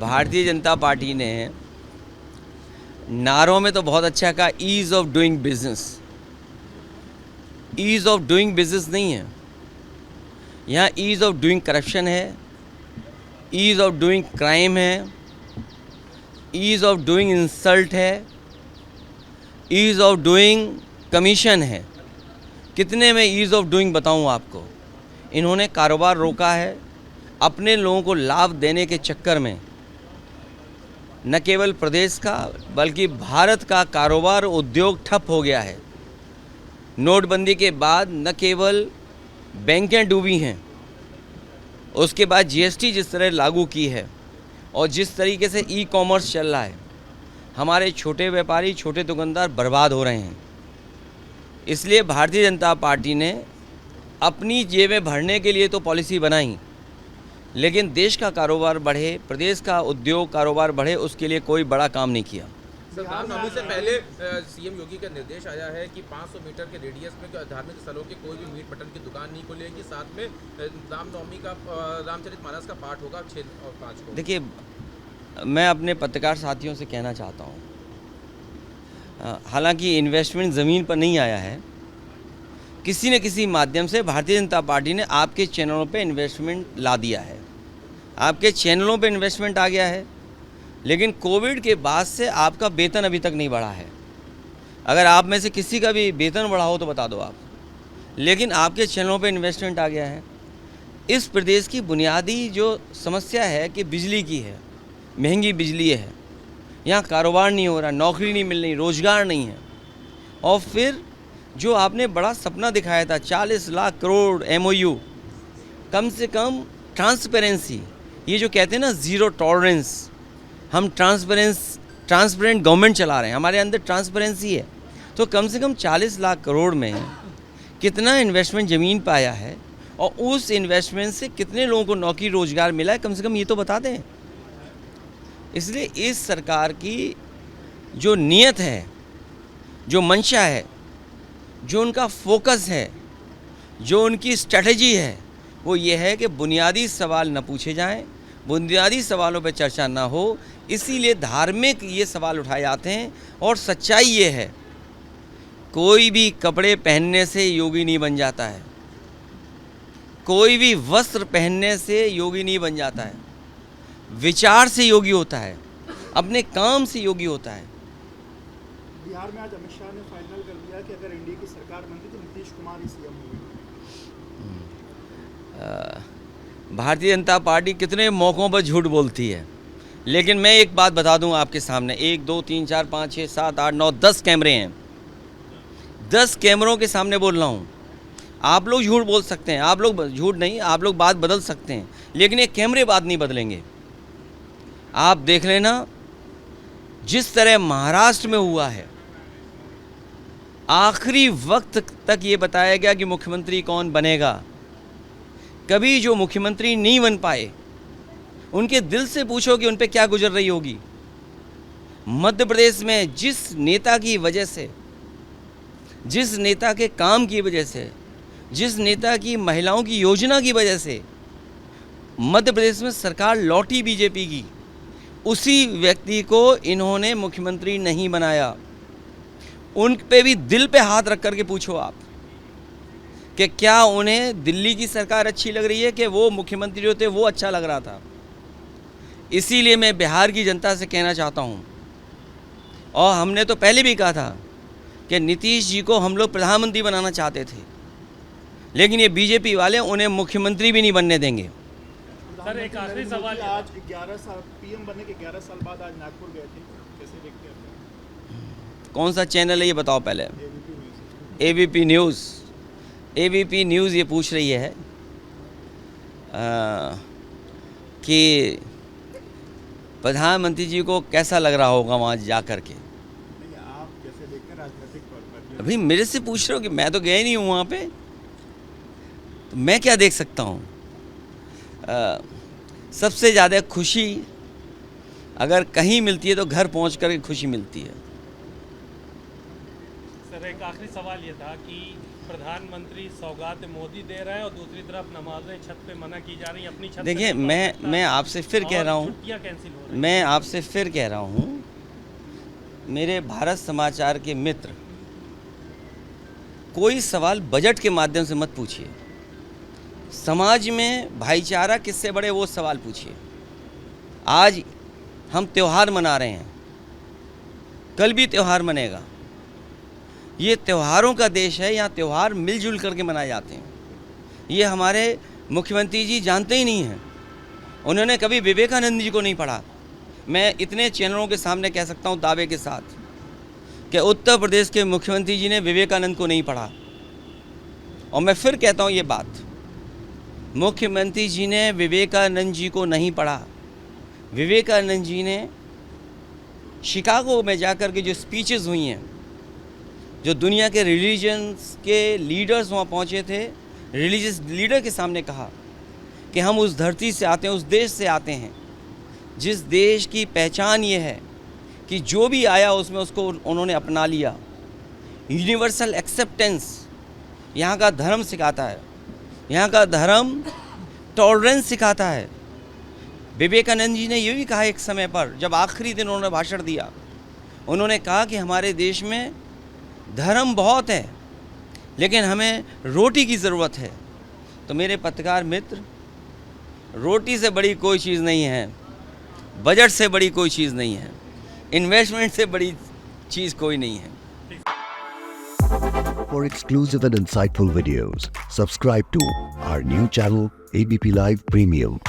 Bharatiya Janata party ने नारों में तो बहुत अच्छा कहा, ease of doing business. Ease of doing business नहीं है, यहाँ ईज ऑफ डूइंग करप्शन है, ईज ऑफ डूइंग क्राइम है, ईज ऑफ डूइंग इंसल्ट है, ईज ऑफ डूइंग कमीशन है। कितने में ईज ऑफ डूइंग बताऊं आपको। इन्होंने कारोबार रोका है, अपने लोगों को लाभ देने के चक्कर में न केवल प्रदेश का बल्कि भारत का कारोबार उद्योग ठप हो गया है। नोटबंदी के बाद न केवल बैंकें डूबी हैं, उसके बाद जीएसटी जिस तरह लागू की है और जिस तरीके से ई कॉमर्स चल रहा है, हमारे छोटे व्यापारी, छोटे दुकानदार बर्बाद हो रहे हैं। इसलिए भारतीय जनता पार्टी ने अपनी जेबें भरने के लिए तो पॉलिसी बनाई, लेकिन देश का कारोबार बढ़े, प्रदेश का उद्योग कारोबार बढ़े, उसके लिए कोई बड़ा काम नहीं किया। रामनवमी से पहले सीएम योगी का निर्देश आया है कि 500 मीटर के रेडियस में धार्मिक स्थलों के कोई भी मीट मटन की दुकान नहीं खुलेगी। साथ में रामनवमी का रामचरितमानस का पाठ होगा 6 और 5 को। देखिए, मैं अपने पत्रकार साथियों से कहना चाहता हूँ, हालांकि इन्वेस्टमेंट ज़मीन पर नहीं आया है, किसी न किसी माध्यम से भारतीय जनता पार्टी ने आपके चैनलों पे इन्वेस्टमेंट ला दिया है, आपके चैनलों पे इन्वेस्टमेंट आ गया है। लेकिन कोविड के बाद से आपका वेतन अभी तक नहीं बढ़ा है। अगर आप में से किसी का भी वेतन बढ़ा हो तो बता दो आप, लेकिन आपके चैनलों पे इन्वेस्टमेंट आ गया है। इस प्रदेश की बुनियादी जो समस्या है कि बिजली की है, महंगी बिजली है, यहाँ कारोबार नहीं हो रहा, नौकरी नहीं मिल रही, रोज़गार नहीं है। और फिर जो आपने बड़ा सपना दिखाया था 40 लाख करोड़ MOU, कम से कम ट्रांसपेरेंसी, ये जो कहते हैं ना ज़ीरो टॉलरेंस, हम ट्रांसपेरेंट गवर्नमेंट चला रहे हैं, हमारे अंदर ट्रांसपेरेंसी है। तो कम से कम 40 लाख करोड़ में कितना इन्वेस्टमेंट ज़मीन पर आया है और उस इन्वेस्टमेंट से कितने लोगों को नौकरी रोज़गार मिला है, कम से कम ये तो बता दें। इसलिए इस सरकार की जो नीयत है, जो मंशा है, जो उनका फोकस है, जो उनकी स्ट्रेटजी है, वो ये है कि बुनियादी सवाल न पूछे जाएं, बुनियादी सवालों पर चर्चा ना हो। इसीलिए धार्मिक ये सवाल उठाए जाते हैं। और सच्चाई ये है, कोई भी कपड़े पहनने से योगी नहीं बन जाता है, कोई भी वस्त्र पहनने से योगी नहीं बन जाता है। विचार से योगी होता है, अपने काम से योगी होता है। बिहार में आज अमित शाह ने फाइनल कर दिया कि अगर एनडीए की सरकार बनती तो नीतीश कुमार ही सीएम होंगे। भारतीय जनता पार्टी कितने मौक़ों पर झूठ बोलती है, लेकिन मैं एक बात बता दूं आपके सामने, 1 2 3 4 5 6 7 8 9 10 कैमरे हैं। 10 कैमरों के सामने बोल रहा हूं। आप लोग झूठ बोल सकते हैं, आप लोग झूठ नहीं, आप लोग बात बदल सकते हैं, लेकिन ये कैमरे बात नहीं बदलेंगे। आप देख लेना, जिस तरह महाराष्ट्र में हुआ है, आखिरी वक्त तक ये बताया गया कि मुख्यमंत्री कौन बनेगा। कभी जो मुख्यमंत्री नहीं बन पाए, उनके दिल से पूछो कि उन पे क्या गुजर रही होगी। मध्य प्रदेश में जिस नेता की वजह से, जिस नेता के काम की वजह से, जिस नेता की महिलाओं की योजना की वजह से मध्य प्रदेश में सरकार लौटी बीजेपी की, उसी व्यक्ति को इन्होंने मुख्यमंत्री नहीं बनाया। उन पे भी दिल पे हाथ रख कर के पूछो आप कि क्या उन्हें दिल्ली की सरकार अच्छी लग रही है कि वो मुख्यमंत्री जो थे वो अच्छा लग रहा था। इसीलिए मैं बिहार की जनता से कहना चाहता हूँ, और हमने तो पहले भी कहा था कि नीतीश जी को हम लोग प्रधानमंत्री बनाना चाहते थे, लेकिन ये बीजेपी वाले उन्हें मुख्यमंत्री भी नहीं बनने देंगे। सर, एक आखिरी सवाल, आज 11 साल पीएम बनने के 11 साल बाद आज नागपुर गए थे, कैसे देखते हैं? कौन सा चैनल है ये बताओ पहले। ABP news. ABP न्यूज़ ये पूछ रही है कि प्रधानमंत्री जी को कैसा लग रहा होगा वहाँ जा कर के। आप कैसे देखते हैं राजनीतिक तौर पर? अभी मेरे से पूछ रहे हो कि मैं तो गया ही नहीं हूँ वहाँ पे, तो मैं क्या देख सकता हूँ। सबसे ज़्यादा खुशी अगर कहीं मिलती है तो घर पहुँच कर खुशी मिलती है। सर, एक आखिरी सवाल ये था कि प्रधानमंत्री सौगात मोदी दे रहे हैं और दूसरी तरफ नमाजें छत पे मना की जा रही हैं, अपनी छत पे देखिए, नहीं पढ़ सकता मैं आपसे फिर कह और रहा हूँ, छुट्टियां कैंसिल हो रही हैं। मैं आपसे फिर कह रहा हूँ, मेरे भारत समाचार के मित्र, कोई सवाल बजट के माध्यम से मत पूछिए। समाज में भाईचारा किससे बढ़े वो सवाल पूछिए। आज हम त्यौहार मना रहे हैं, कल भी त्यौहार मनेगा। ये त्योहारों का देश है, यहाँ त्यौहार मिलजुल करके मनाए जाते हैं। ये हमारे मुख्यमंत्री जी जानते ही नहीं हैं। उन्होंने कभी विवेकानंद जी को नहीं पढ़ा। मैं इतने चैनलों के सामने कह सकता हूँ दावे के साथ कि उत्तर प्रदेश के मुख्यमंत्री जी ने विवेकानंद को नहीं पढ़ा। और मैं फिर कहता हूँ ये बात, मुख्यमंत्री जी ने विवेकानंद जी को नहीं पढ़ा। विवेकानंद जी ने शिकागो में जाकर के जो स्पीचेस हुई हैं, जो दुनिया के रिलीजन्स के लीडर्स वहाँ पहुँचे थे, रिलीजियस लीडर के सामने कहा कि हम उस धरती से आते हैं, उस देश से आते हैं जिस देश की पहचान ये है कि जो भी आया उसमें उसको उन्होंने अपना लिया। यूनिवर्सल एक्सेप्टेंस यहाँ का धर्म सिखाता है, यहाँ का धर्म टॉलरेंस सिखाता है। विवेकानंद जी ने ये भी कहा एक समय पर, जब आखिरी दिन उन्होंने भाषण दिया, उन्होंने कहा कि हमारे देश में धर्म बहुत है लेकिन हमें रोटी की ज़रूरत है। तो मेरे पत्रकार मित्र, रोटी से बड़ी कोई चीज़ नहीं है, बजट से बड़ी कोई चीज़ नहीं है, इन्वेस्टमेंट से बड़ी चीज़ कोई नहीं है। For exclusive and insightful videos, subscribe to our new channel ABP Live Premium.